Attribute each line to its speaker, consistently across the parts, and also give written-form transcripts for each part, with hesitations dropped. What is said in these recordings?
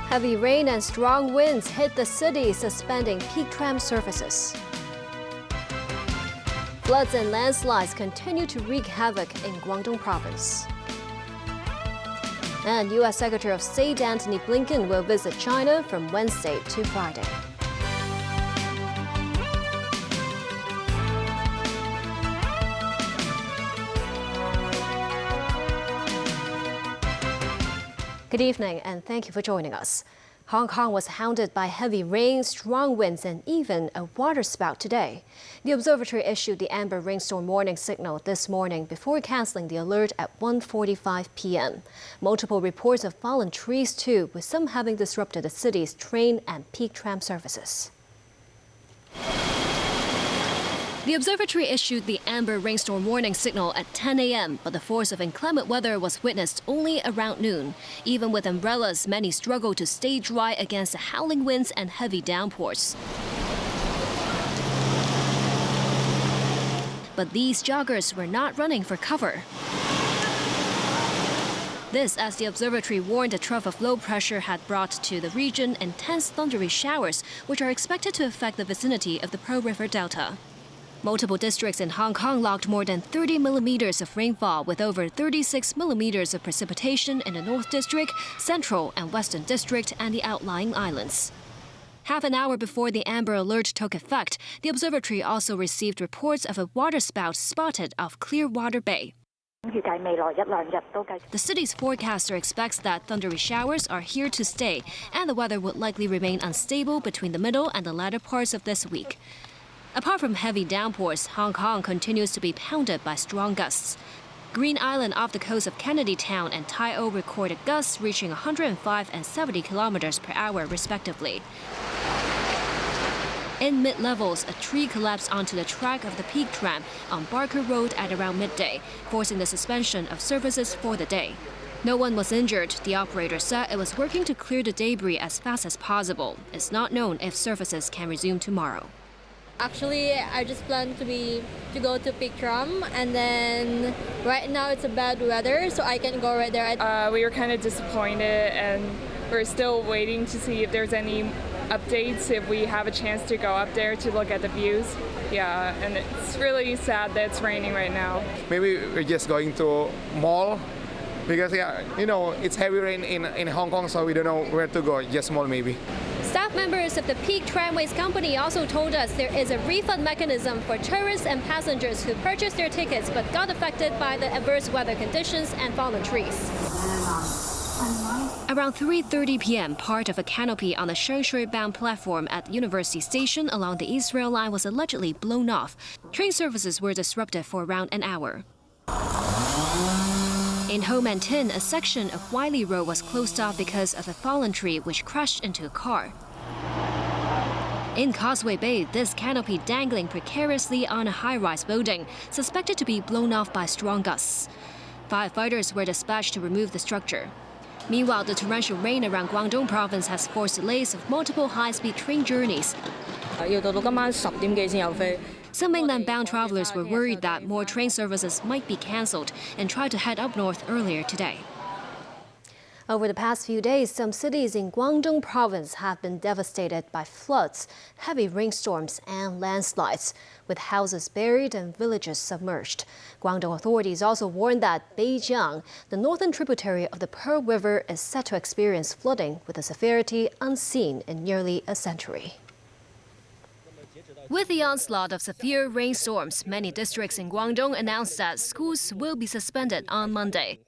Speaker 1: Heavy rain and strong winds hit the city, suspending peak tram services. Floods and landslides continue to wreak havoc in Guangdong province. And U.S. Secretary of State Antony Blinken will visit China from Wednesday to Friday. Good evening, and thank you for joining us. Hong Kong was hounded by heavy rain, strong winds, and even a waterspout today. The observatory issued the amber rainstorm warning signal this morning before canceling the alert at 1:45 p.m. Multiple reports of fallen trees too, with some having disrupted the city's train and peak tram services. The observatory issued the amber rainstorm warning signal at 10 a.m., but the force of inclement weather was witnessed only around noon. Even with umbrellas, many struggled to stay dry against the howling winds and heavy downpours. But these joggers were not running for cover. This as the observatory warned a trough of low pressure had brought to the region intense thundery showers, which are expected to affect the vicinity of the Pearl River Delta. Multiple districts in Hong Kong logged more than 30 millimeters of rainfall, with over 36 millimeters of precipitation in the North District, Central and Western District, and the outlying islands. Half an hour before the amber alert took effect, the observatory also received reports of a waterspout spotted off Clearwater Bay. The city's forecaster expects that thundery showers are here to stay, and the weather would likely remain unstable between the middle and the latter parts of this week. Apart from heavy downpours, Hong Kong continues to be pounded by strong gusts. Green Island off the coast of Kennedy Town and Tai O recorded gusts reaching 105 and 70 kilometers per hour, respectively. In mid-levels, a tree collapsed onto the track of the peak tram on Barker Road at around midday, forcing the suspension of services for the day. No one was injured. The operator said it was working to clear the debris as fast as possible. It's not known if services can resume tomorrow.
Speaker 2: Actually, I just plan to go to peak tram, and then right now it's a bad weather, so I can go right there.
Speaker 3: We were kind of disappointed, and we're still waiting to see if there's any updates, if we have a chance to go up there to look at the views. Yeah, and it's really sad that it's raining right now.
Speaker 4: Maybe we're just going to mall, because it's heavy rain in Hong Kong, so we don't know where to go. Just mall maybe.
Speaker 1: Staff members of the Peak Tramways Company also told us there is a refund mechanism for tourists and passengers who purchased their tickets but got affected by the adverse weather conditions and fallen trees. Around 3:30 p.m., part of a canopy on the Shengshui-bound platform at University Station along the East Rail Line was allegedly blown off. Train services were disrupted for around an hour. In Ho Man Tin, a section of Wiley Road was closed off because of a fallen tree which crashed into a car. In Causeway Bay, this canopy dangling precariously on a high-rise building, suspected to be blown off by strong gusts. Firefighters were dispatched to remove the structure. Meanwhile, the torrential rain around Guangdong province has forced delays of multiple high-speed train journeys. Some mainland-bound travelers were worried that more train services might be cancelled and tried to head up north earlier today. Over the past few days, some cities in Guangdong province have been devastated by floods, heavy rainstorms, and landslides, with houses buried and villages submerged. Guangdong authorities also warned that Beijiang, the northern tributary of the Pearl River, is set to experience flooding with a severity unseen in nearly a century. With the onslaught of severe rainstorms, many districts in Guangdong announced that schools will be suspended on Monday.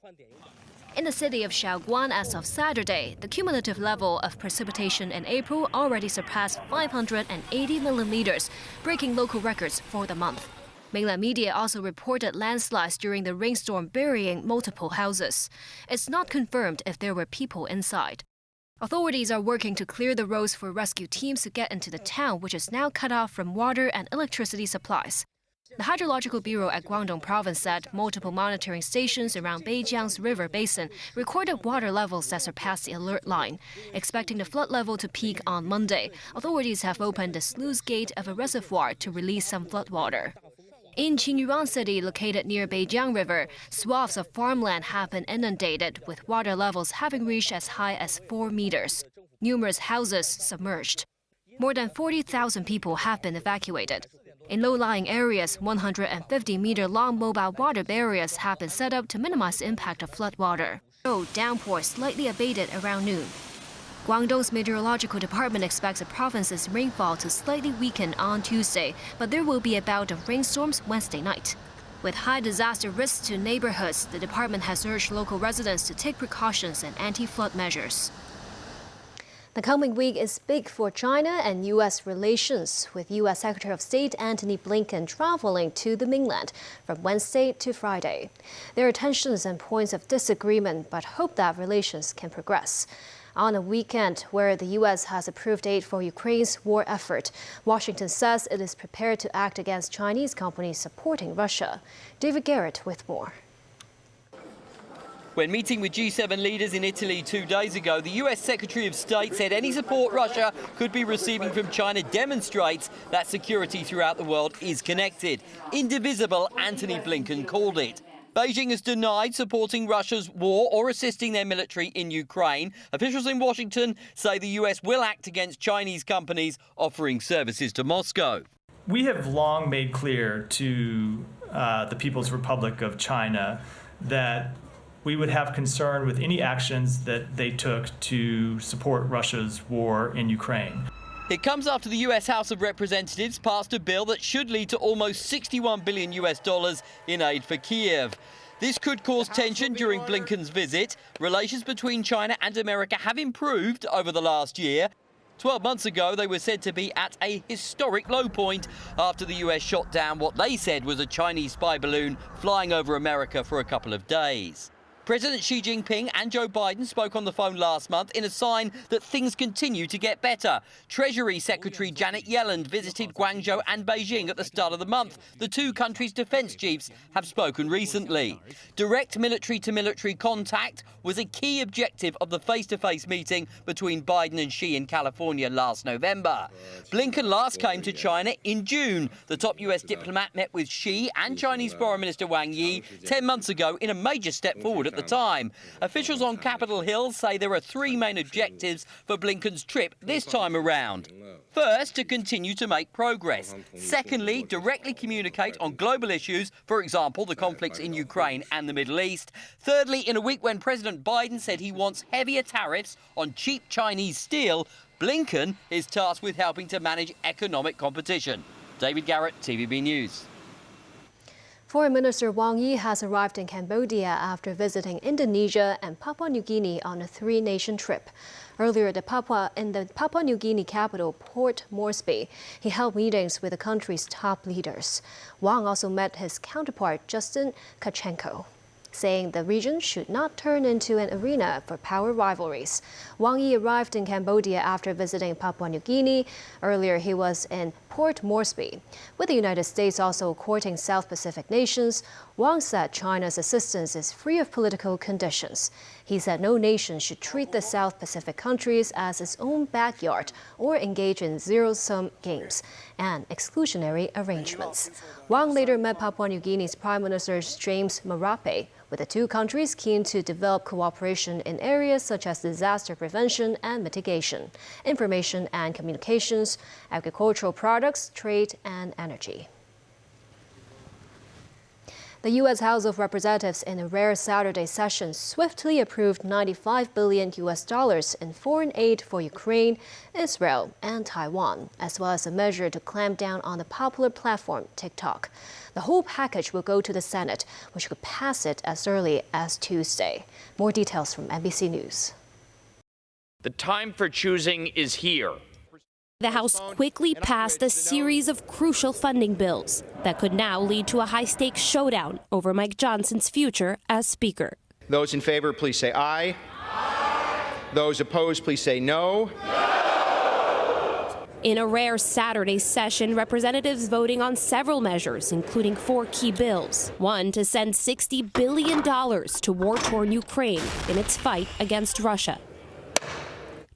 Speaker 1: In the city of Shaoguan as of Saturday, the cumulative level of precipitation in April already surpassed 580 millimeters, breaking local records for the month. Mainland media also reported landslides during the rainstorm, burying multiple houses. It's not confirmed if there were people inside. Authorities are working to clear the roads for rescue teams to get into the town, which is now cut off from water and electricity supplies. The Hydrological Bureau at Guangdong province said multiple monitoring stations around Beijiang's river basin recorded water levels that surpassed the alert line. Expecting the flood level to peak on Monday, authorities have opened the sluice gate of a reservoir to release some floodwater. In Qingyuan City, located near Beijiang River, swaths of farmland have been inundated, with water levels having reached as high as 4 meters. Numerous houses submerged. More than 40,000 people have been evacuated. In low-lying areas, 150-meter-long mobile water barriers have been set up to minimize the impact of floodwater. Downpour slightly abated around noon. Guangdong's meteorological department expects the province's rainfall to slightly weaken on Tuesday, but there will be a bout of rainstorms Wednesday night. With high disaster risks to neighborhoods, the department has urged local residents to take precautions and anti-flood measures. The coming week is big for China and U.S. relations, with U.S. Secretary of State Antony Blinken traveling to the mainland from Wednesday to Friday. There are tensions and points of disagreement, but hope that relations can progress. On a weekend where the U.S. has approved aid for Ukraine's war effort, Washington says it is prepared to act against Chinese companies supporting Russia. David Garrett with more.
Speaker 5: When meeting with G7 leaders in Italy 2 days ago, the US Secretary of State said any support Russia could be receiving from China demonstrates that security throughout the world is connected. Indivisible, Antony Blinken called it. Beijing has denied supporting Russia's war or assisting their military in Ukraine. Officials in Washington say the US will act against Chinese companies offering services to Moscow.
Speaker 6: We have long made clear to the People's Republic of China that we would have concern with any actions that they took to support Russia's war in Ukraine.
Speaker 5: It comes after the US House of Representatives passed a bill that should lead to almost $61 billion in aid for Kiev. This could cause tension during Blinken's visit. Relations between China and America have improved over the last year. 12 months ago, they were said to be at a historic low point after the US shot down what they said was a Chinese spy balloon flying over America for a couple of days. President Xi Jinping and Joe Biden spoke on the phone last month in a sign that things continue to get better. Treasury Secretary Janet Yellen visited Guangzhou and Beijing at the start of the month. The two countries' defense chiefs have spoken recently. Direct military-to-military contact was a key objective of the face-to-face meeting between Biden and Xi in California last November. Blinken last came to China in June. The top US diplomat met with Xi and Chinese Foreign Minister Wang Yi 10 months ago in a major step forward at the time. Officials on Capitol Hill say there are 3 main objectives for Blinken's trip this time around. First, to continue to make progress. Secondly, directly communicate on global issues, for example, the conflicts in Ukraine and the Middle East. Thirdly, in a week when President Biden said he wants heavier tariffs on cheap Chinese steel, Blinken is tasked with helping to manage economic competition. David Garrett, TVB News.
Speaker 1: Foreign Minister Wang Yi has arrived in Cambodia after visiting Indonesia and Papua New Guinea on a 3-nation trip. Earlier in the Papua New Guinea capital, Port Moresby, he held meetings with the country's top leaders. Wang also met his counterpart, Justin Kachenko, saying the region should not turn into an arena for power rivalries. Wang Yi arrived in Cambodia after visiting Papua New Guinea. Earlier, he was in Port Moresby. With the United States also courting South Pacific nations, Wang said China's assistance is free of political conditions. He said no nation should treat the South Pacific countries as its own backyard or engage in zero-sum games and exclusionary arrangements. Wang later met Papua New Guinea's Prime Minister James Marape, with the two countries keen to develop cooperation in areas such as disaster prevention and mitigation, information and communications, agricultural products, trade, and energy. The U.S. House of Representatives in a rare Saturday session swiftly approved $95 billion in foreign aid for Ukraine, Israel, and Taiwan, as well as a measure to clamp down on the popular platform TikTok. The whole package will go to the Senate, which could pass it as early as Tuesday. More details from NBC News.
Speaker 7: The time for choosing is here.
Speaker 8: The House quickly passed a series of crucial funding bills that could now lead to a high-stakes showdown over Mike Johnson's future as Speaker.
Speaker 9: Those in favor, please say aye. Aye. Those opposed, please say no. No.
Speaker 8: In a rare Saturday session, representatives voting on several measures, including 4 key bills. One to send $60 billion to war-torn Ukraine in its fight against Russia.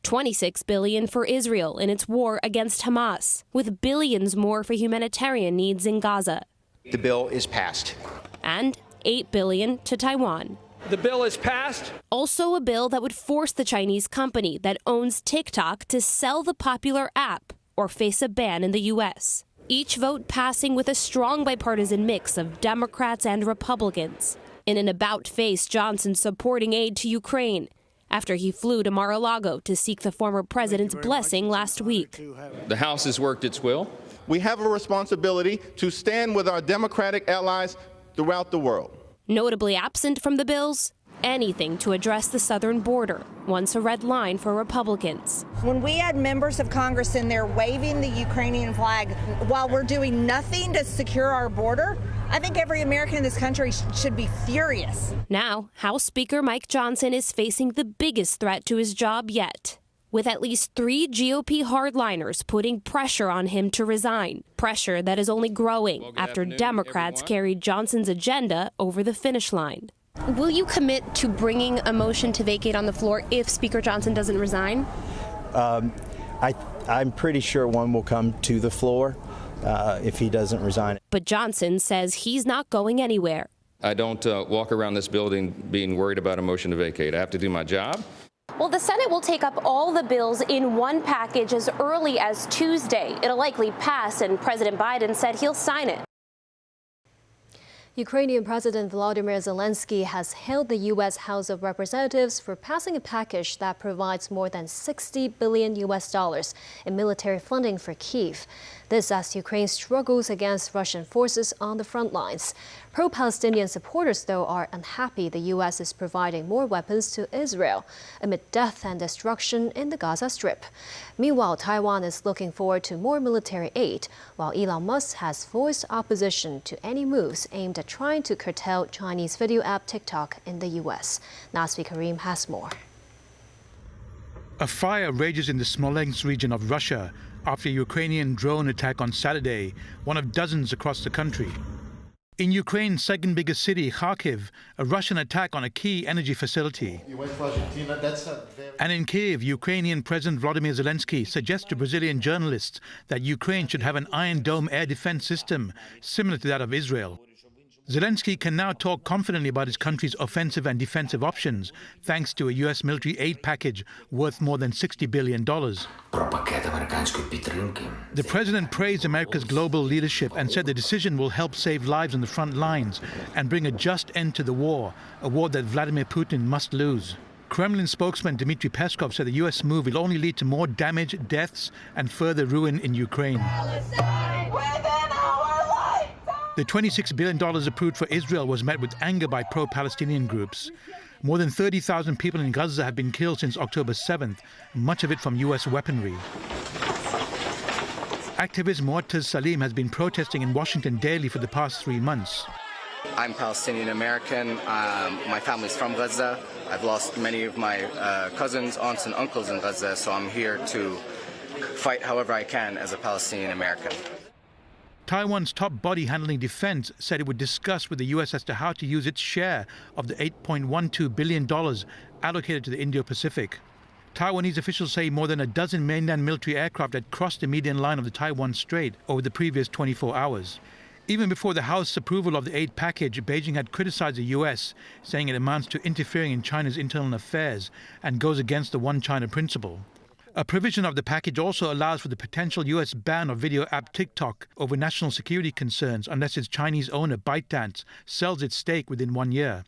Speaker 8: $26 billion for Israel in its war against Hamas, with billions more for humanitarian needs in Gaza.
Speaker 9: The bill is passed.
Speaker 8: And $8 billion to Taiwan.
Speaker 10: The bill is passed.
Speaker 8: Also a bill that would force the Chinese company that owns TikTok to sell the popular app or face a ban in the U.S. Each vote passing with a strong bipartisan mix of Democrats and Republicans. In an about-face, Johnson supporting aid to Ukraine after he flew to Mar-a-Lago to seek the former president's blessing last week.
Speaker 11: The House has worked its will.
Speaker 12: We have a responsibility to stand with our Democratic allies throughout the world.
Speaker 8: Notably absent from the bills, anything to address the southern border, once a red line for Republicans.
Speaker 13: When we had members of Congress in there waving the Ukrainian flag while we're doing nothing to secure our border, I think every American in this country should be furious.
Speaker 8: Now, House Speaker Mike Johnson is facing the biggest threat to his job yet, with at least 3 GOP hardliners putting pressure on him to resign. Pressure that is only growing after Democrats carried Johnson's agenda over the finish line. Will you commit to bringing a motion to vacate on the floor if Speaker Johnson doesn't resign?
Speaker 14: I'm pretty sure one will come to the floor if he doesn't resign.
Speaker 8: But Johnson says he's not going anywhere.
Speaker 11: I don't walk around this building being worried about a motion to vacate. I have to do my job.
Speaker 8: Well, the Senate will take up all the bills in one package as early as Tuesday. It'll likely pass, and President Biden said he'll sign it.
Speaker 1: Ukrainian President Volodymyr Zelensky has hailed the U.S. House of Representatives for passing a package that provides more than $60 billion in military funding for Kyiv. This as Ukraine struggles against Russian forces on the front lines. Pro-Palestinian supporters, though, are unhappy the U.S. is providing more weapons to Israel amid death and destruction in the Gaza Strip. Meanwhile, Taiwan is looking forward to more military aid, while Elon Musk has voiced opposition to any moves aimed at trying to curtail Chinese video app TikTok in the U.S. Nasvi Karim has more.
Speaker 15: A fire rages in the Smolensk region of Russia after a Ukrainian drone attack on Saturday, one of dozens across the country. In Ukraine's second biggest city, Kharkiv, a Russian attack on a key energy facility. And in Kyiv, Ukrainian President Volodymyr Zelensky suggests to Brazilian journalists that Ukraine should have an Iron Dome air defense system similar to that of Israel. Zelensky can now talk confidently about his country's offensive and defensive options, thanks to a U.S. military aid package worth more than $60 billion. The president praised America's global leadership and said the decision will help save lives on the front lines and bring a just end to the war, a war that Vladimir Putin must lose. Kremlin spokesman Dmitry Peskov said the U.S. move will only lead to more damage, deaths, and further ruin in Ukraine. The $26 billion approved for Israel was met with anger by pro-Palestinian groups. More than 30,000 people in Gaza have been killed since October 7th, much of it from U.S. weaponry. Activist Mu'attaz Salim has been protesting in Washington daily for the past 3 months.
Speaker 16: I'm Palestinian American. My family's from Gaza. I've lost many of my cousins, aunts, and uncles in Gaza, so I'm here to fight however I can as a Palestinian American.
Speaker 15: Taiwan's top body handling defense said it would discuss with the U.S. as to how to use its share of the $8.12 billion allocated to the Indo-Pacific. Taiwanese officials say more than a dozen mainland military aircraft had crossed the median line of the Taiwan Strait over the previous 24 hours. Even before the House's approval of the aid package, Beijing had criticized the U.S., saying it amounts to interfering in China's internal affairs and goes against the One China principle. A provision of the package also allows for the potential U.S. ban of video app TikTok over national security concerns unless its Chinese owner ByteDance sells its stake within 1 year.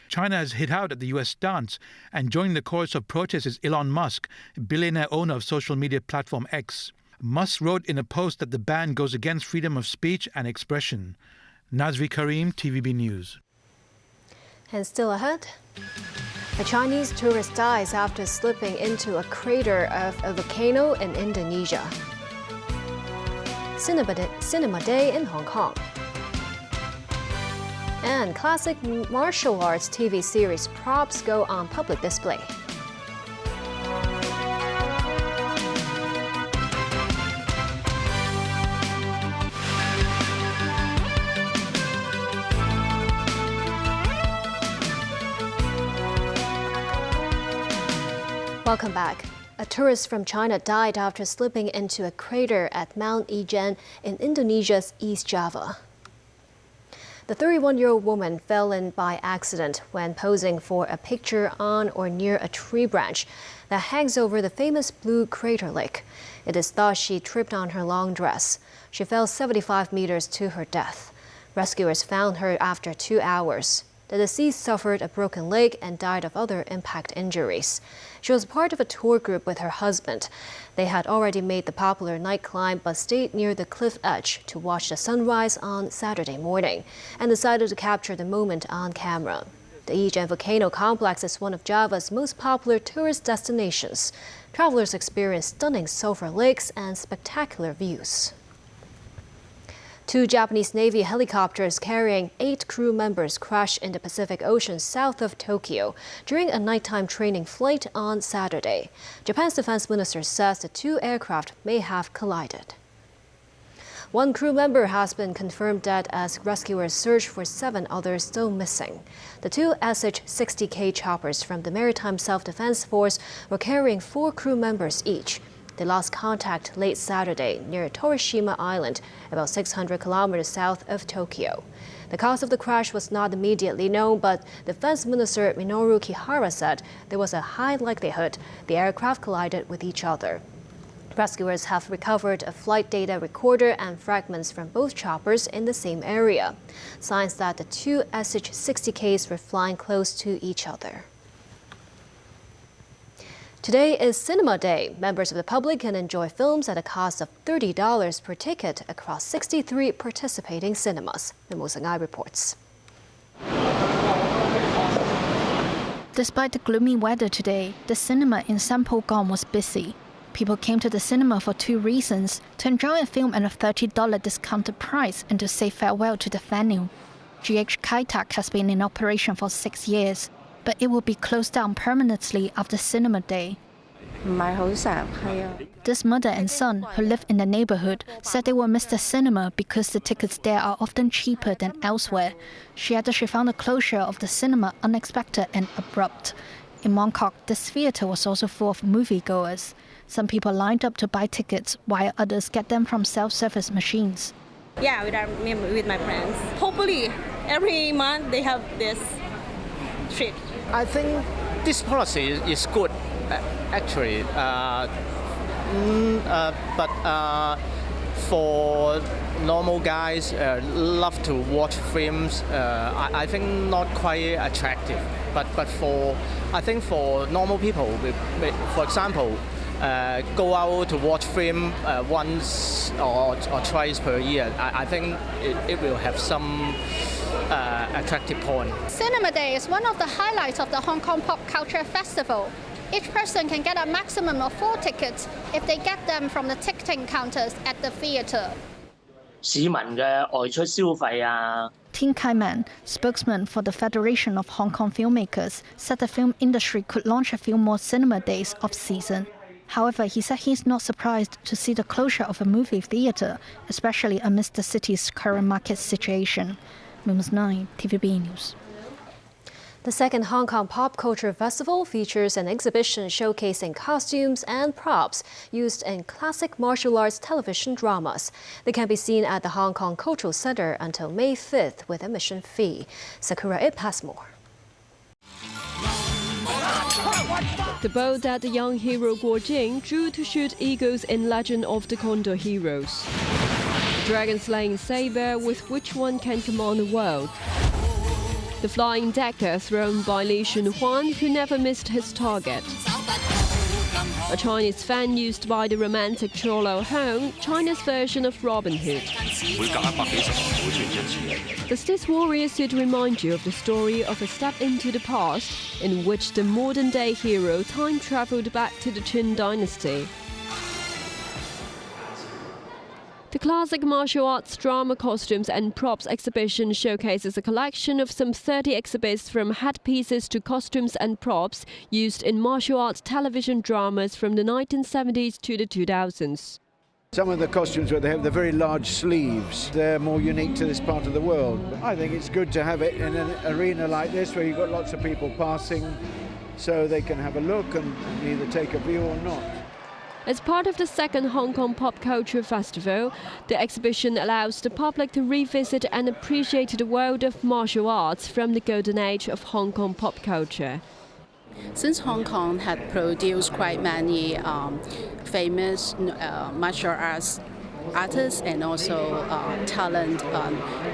Speaker 15: China has hit out at the U.S. stance, and joining the chorus of protest is Elon Musk, billionaire owner of social media platform X. Musk wrote in a post that the ban goes against freedom of speech and expression. Nazri Karim, TVB News.
Speaker 1: And still ahead, a Chinese tourist dies after slipping into a crater of a volcano in Indonesia. Cinema Day in Hong Kong. And classic martial arts TV series props go on public display. Welcome back. A tourist from China died after slipping into a crater at Mount Ijen in Indonesia's East Java. The 31-year-old woman fell in by accident when posing for a picture on or near a tree branch that hangs over the famous Blue Crater Lake. It is thought she tripped on her long dress. She fell 75 meters to her death. Rescuers found her after 2 hours. The deceased suffered a broken leg and died of other impact injuries. She was part of a tour group with her husband. They had already made the popular night climb but stayed near the cliff edge to watch the sunrise on Saturday morning and decided to capture the moment on camera. The Ijen volcano complex is one of Java's most popular tourist destinations. Travelers experience stunning sulfur lakes and spectacular views. 2 Japanese Navy helicopters carrying 8 crew members crashed in the Pacific Ocean south of Tokyo during a nighttime training flight on Saturday. Japan's defense minister says the 2 aircraft may have collided. 1 crew member has been confirmed dead as rescuers search for 7 others still missing. The 2 SH-60K choppers from the Maritime Self-Defense Force were carrying 4 crew members each. They lost contact late Saturday near Torishima Island, about 600 kilometers south of Tokyo. The cause of the crash was not immediately known, but Defense Minister Minoru Kihara said there was a high likelihood the aircraft collided with each other. Rescuers have recovered a flight data recorder and fragments from both choppers in the same area, signs that the 2 SH-60Ks were flying close to each other. Today is Cinema Day. Members of the public can enjoy films at a cost of $30 per ticket across 63 participating cinemas. Mo Sang-ai reports.
Speaker 10: Despite the gloomy weather today, the cinema in Sampogong was busy. People came to the cinema for 2 reasons: to enjoy a film at a $30 discounted price and to say farewell to the venue. GH Kai Tak has been in operation for 6 years, but it will be closed down permanently after Cinema Day. This mother and son, who live in the neighborhood, said they will miss the cinema because the tickets there are often cheaper than elsewhere. She added she found the closure of the cinema unexpected and abrupt. In Mongkok, this theater was also full of moviegoers. Some people lined up to buy tickets, while others get them from self-service machines.
Speaker 17: Yeah, with my friends. Hopefully, every month they have this trip.
Speaker 18: I think this policy is good, actually. But for normal guys, love to watch films. I think not quite attractive. But I think for normal people, for example, go out to watch film once or twice per year, I think it will have some attractive point.
Speaker 19: Cinema Day is one of the highlights of the Hong Kong Pop Culture Festival. Each person can get a maximum of 4 tickets if they get them from the ticketing counters at the theatre.
Speaker 10: Tin Kai-man, spokesman for the Federation of Hong Kong Filmmakers, said the film industry could launch a few more cinema days off-season. However, he said he's not surprised to see the closure of a movie theatre, especially amidst the city's current market situation. News 9, TVB News.
Speaker 1: The second Hong Kong Pop Culture Festival features an exhibition showcasing costumes and props used in classic martial arts television dramas. They can be seen at the Hong Kong Cultural Center until May 5th with admission fee. Sakura Ip has more.
Speaker 20: The boat that the young hero Guo Jing drew to shoot eagles in Legend of the Condor Heroes. The dragon-slaying saber with which one can command the world. The flying dagger thrown by Li Shunhuan, who never missed his target. A Chinese fan used by the romantic Cholo Hong, China's version of Robin Hood. Does this warrior suit remind you of the story of a step into the past, in which the modern-day hero time-traveled back to the Qin dynasty? The classic martial arts drama costumes and props exhibition showcases a collection of some 30 exhibits, from headpieces to costumes and props used in martial arts television dramas from the 1970s to the 2000s.
Speaker 21: Some of the costumes where they have the very large sleeves, they're more unique to this part of the world. I think it's good to have it in an arena like this where you've got lots of people passing so they can have a look and either take a view or not.
Speaker 20: As part of the second Hong Kong Pop Culture Festival, the exhibition allows the public to revisit and appreciate the world of martial arts from the golden age of Hong Kong pop culture.
Speaker 2: Since Hong Kong had produced quite many famous martial arts artists and also talent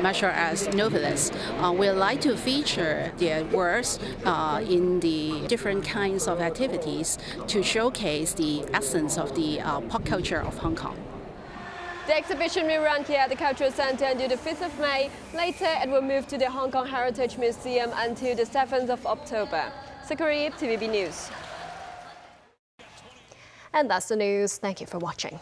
Speaker 2: martial arts novelists, we like to feature their works in the different kinds of activities to showcase the essence of the pop culture of Hong Kong.
Speaker 20: The exhibition will run here at the Cultural Centre until the 5th of May. Later, it will move to the Hong Kong Heritage Museum until the 7th of October. Sakari, TVB News.
Speaker 1: And that's the news. Thank you for watching.